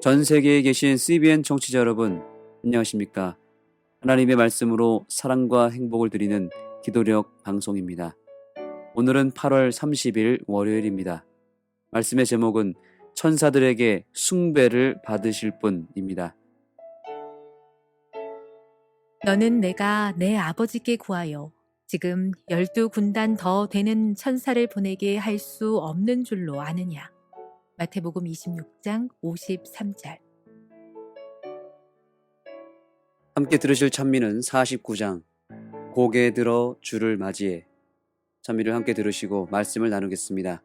전 세계에 계신 CBN 청취자 여러분, 안녕하십니까? 하나님의 말씀으로 사랑과 행복을 드리는 기도력 방송입니다. 오늘은 8월 30일 월요일입니다. 말씀의 제목은 천사들에게 숭배를 받으실 분입니다. 너는 내가 내 아버지께 구하여 지금 12군단 더 되는 천사를 보내게 할 수 없는 줄로 아느냐. 마태복음 26장 53절. 함께 들으실 찬미는 49장 고개 들어 주를 맞이해, 찬미를 함께 들으시고 말씀을 나누겠습니다.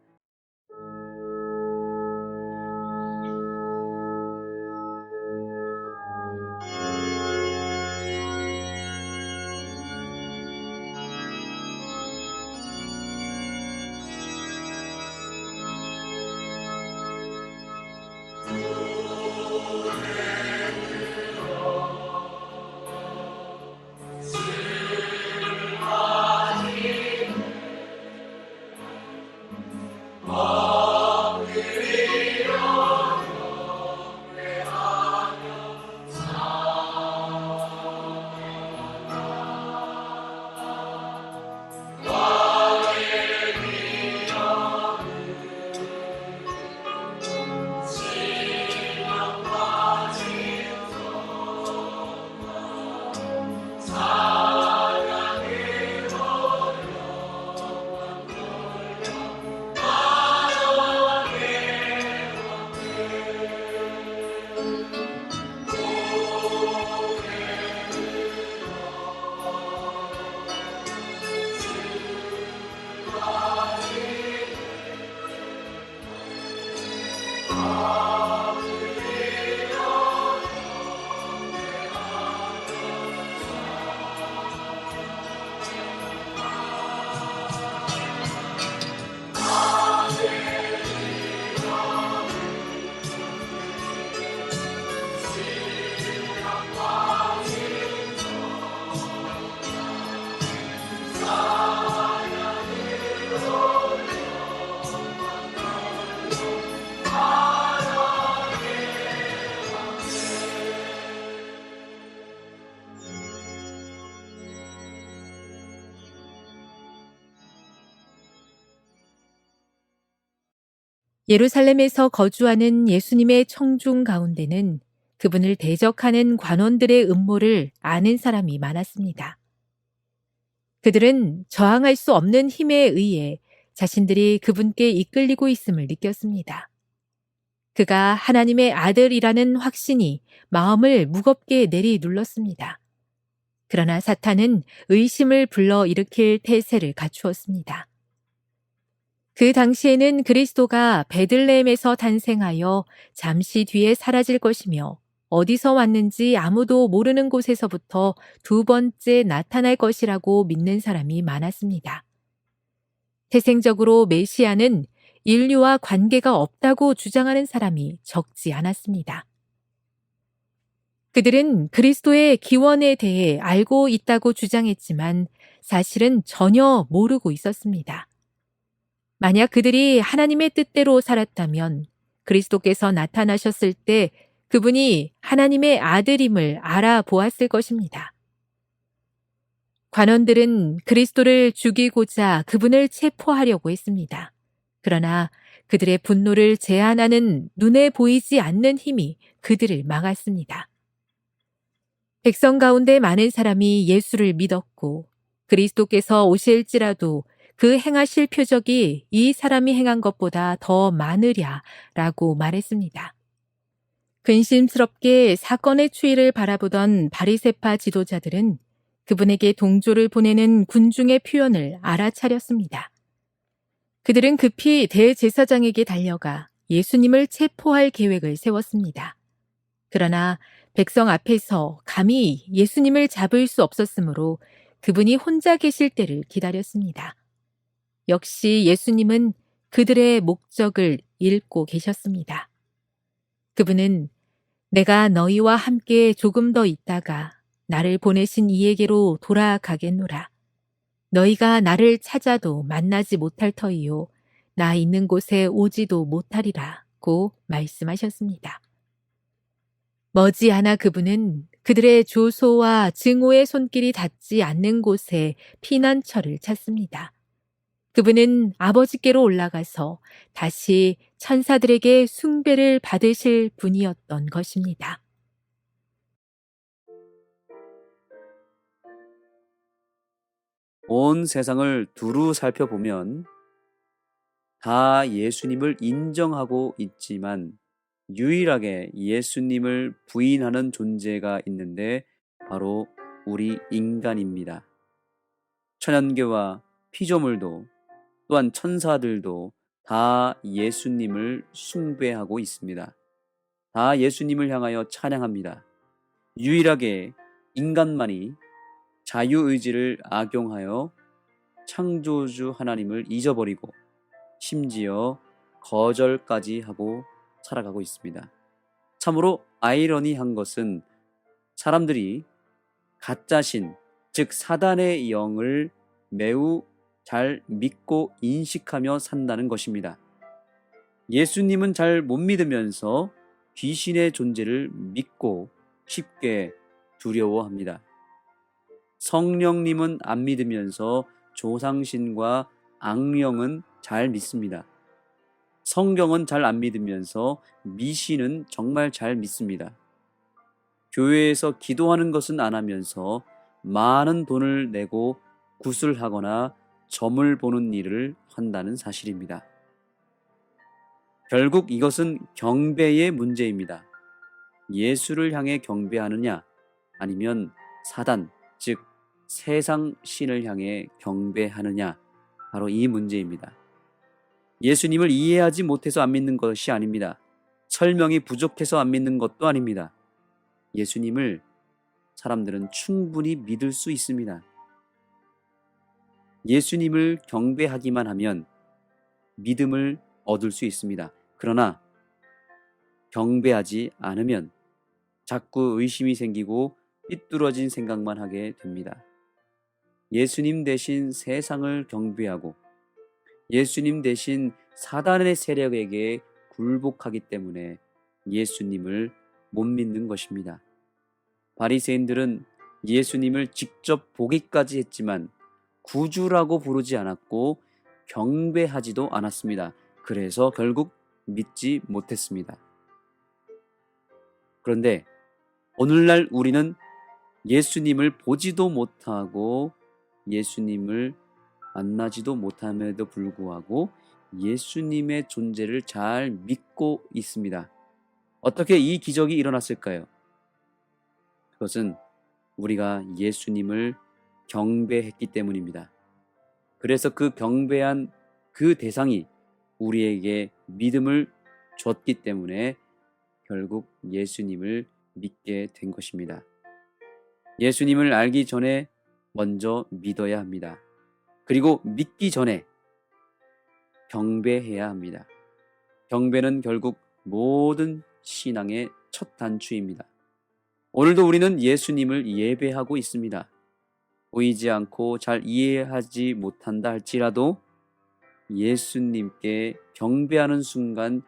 예루살렘에서 거주하는 예수님의 청중 가운데는 그분을 대적하는 관원들의 음모를 아는 사람이 많았습니다. 그들은 저항할 수 없는 힘에 의해 자신들이 그분께 이끌리고 있음을 느꼈습니다. 그가 하나님의 아들이라는 확신이 마음을 무겁게 내리눌렀습니다. 그러나 사탄은 의심을 불러일으킬 태세를 갖추었습니다. 그 당시에는 그리스도가 베들레헴에서 탄생하여 잠시 뒤에 사라질 것이며 어디서 왔는지 아무도 모르는 곳에서부터 두 번째 나타날 것이라고 믿는 사람이 많았습니다. 태생적으로 메시아는 인류와 관계가 없다고 주장하는 사람이 적지 않았습니다. 그들은 그리스도의 기원에 대해 알고 있다고 주장했지만 사실은 전혀 모르고 있었습니다. 만약 그들이 하나님의 뜻대로 살았다면 그리스도께서 나타나셨을 때 그분이 하나님의 아들임을 알아보았을 것입니다. 관원들은 그리스도를 죽이고자 그분을 체포하려고 했습니다. 그러나 그들의 분노를 제한하는 눈에 보이지 않는 힘이 그들을 막았습니다. 백성 가운데 많은 사람이 예수를 믿었고 그리스도께서 오실지라도 그 행하실 표적이 이 사람이 행한 것보다 더 많으랴라고 말했습니다. 근심스럽게 사건의 추이를 바라보던 바리새파 지도자들은 그분에게 동조를 보내는 군중의 표현을 알아차렸습니다. 그들은 급히 대제사장에게 달려가 예수님을 체포할 계획을 세웠습니다. 그러나 백성 앞에서 감히 예수님을 잡을 수 없었으므로 그분이 혼자 계실 때를 기다렸습니다. 역시 예수님은 그들의 목적을 읽고 계셨습니다. 그분은 내가 너희와 함께 조금 더 있다가 나를 보내신 이에게로 돌아가겠노라. 너희가 나를 찾아도 만나지 못할 터이요 나 있는 곳에 오지도 못하리라고 말씀하셨습니다. 머지않아 그분은 그들의 조소와 증오의 손길이 닿지 않는 곳에 피난처를 찾습니다. 그분은 아버지께로 올라가서 다시 천사들에게 숭배를 받으실 분이었던 것입니다. 온 세상을 두루 살펴보면 다 예수님을 인정하고 있지만 유일하게 예수님을 부인하는 존재가 있는데 바로 우리 인간입니다. 천연계와 피조물도 또한 천사들도 다 예수님을 숭배하고 있습니다. 다 예수님을 향하여 찬양합니다. 유일하게 인간만이 자유의지를 악용하여 창조주 하나님을 잊어버리고 심지어 거절까지 하고 살아가고 있습니다. 참으로 아이러니한 것은 사람들이 가짜신, 즉 사단의 영을 매우 잘 믿고 인식하며 산다는 것입니다. 예수님은 잘 못 믿으면서 귀신의 존재를 믿고 쉽게 두려워합니다. 성령님은 안 믿으면서 조상신과 악령은 잘 믿습니다. 성경은 잘 안 믿으면서 미신은 정말 잘 믿습니다. 교회에서 기도하는 것은 안 하면서 많은 돈을 내고 구슬하거나 점을 보는 일을 한다는 사실입니다. 결국 이것은 경배의 문제입니다. 예수를 향해 경배하느냐 아니면 사단, 즉 세상 신을 향해 경배하느냐, 바로 이 문제입니다. 예수님을 이해하지 못해서 안 믿는 것이 아닙니다. 설명이 부족해서 안 믿는 것도 아닙니다. 예수님을 사람들은 충분히 믿을 수 있습니다. 예수님을 경배하기만 하면 믿음을 얻을 수 있습니다. 그러나 경배하지 않으면 자꾸 의심이 생기고 삐뚤어진 생각만 하게 됩니다. 예수님 대신 세상을 경배하고 예수님 대신 사단의 세력에게 굴복하기 때문에 예수님을 못 믿는 것입니다. 바리새인들은 예수님을 직접 보기까지 했지만 구주라고 부르지 않았고 경배하지도 않았습니다. 그래서 결국 믿지 못했습니다. 그런데 오늘날 우리는 예수님을 보지도 못하고 예수님을 만나지도 못함에도 불구하고 예수님의 존재를 잘 믿고 있습니다. 어떻게 이 기적이 일어났을까요? 그것은 우리가 예수님을 경배했기 때문입니다. 그래서 그 경배한 그 대상이 우리에게 믿음을 줬기 때문에 결국 예수님을 믿게 된 것입니다. 예수님을 알기 전에 먼저 믿어야 합니다. 그리고 믿기 전에 경배해야 합니다. 경배는 결국 모든 신앙의 첫 단추입니다. 오늘도 우리는 예수님을 예배하고 있습니다. 보이지 않고 잘 이해하지 못한다 할지라도 예수님께 경배하는 순간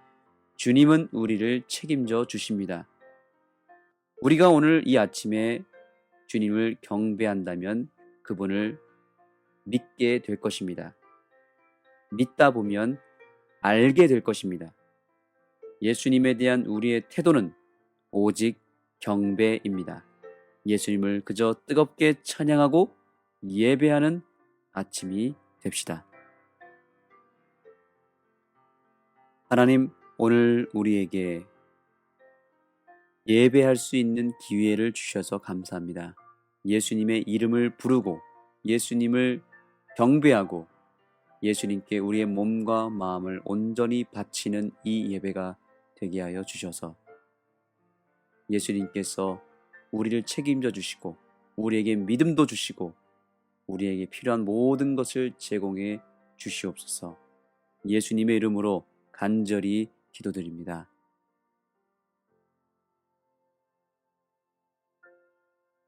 주님은 우리를 책임져 주십니다. 우리가 오늘 이 아침에 주님을 경배한다면 그분을 믿게 될 것입니다. 믿다 보면 알게 될 것입니다. 예수님에 대한 우리의 태도는 오직 경배입니다. 예수님을 그저 뜨겁게 찬양하고 예배하는 아침이 됩시다. 하나님, 오늘 우리에게 예배할 수 있는 기회를 주셔서 감사합니다. 예수님의 이름을 부르고 예수님을 경배하고 예수님께 우리의 몸과 마음을 온전히 바치는 이 예배가 되게 하여 주셔서 예수님께서 우리를 책임져 주시고 우리에게 믿음도 주시고 우리에게 필요한 모든 것을 제공해 주시옵소서. 예수님의 이름으로 간절히 기도드립니다.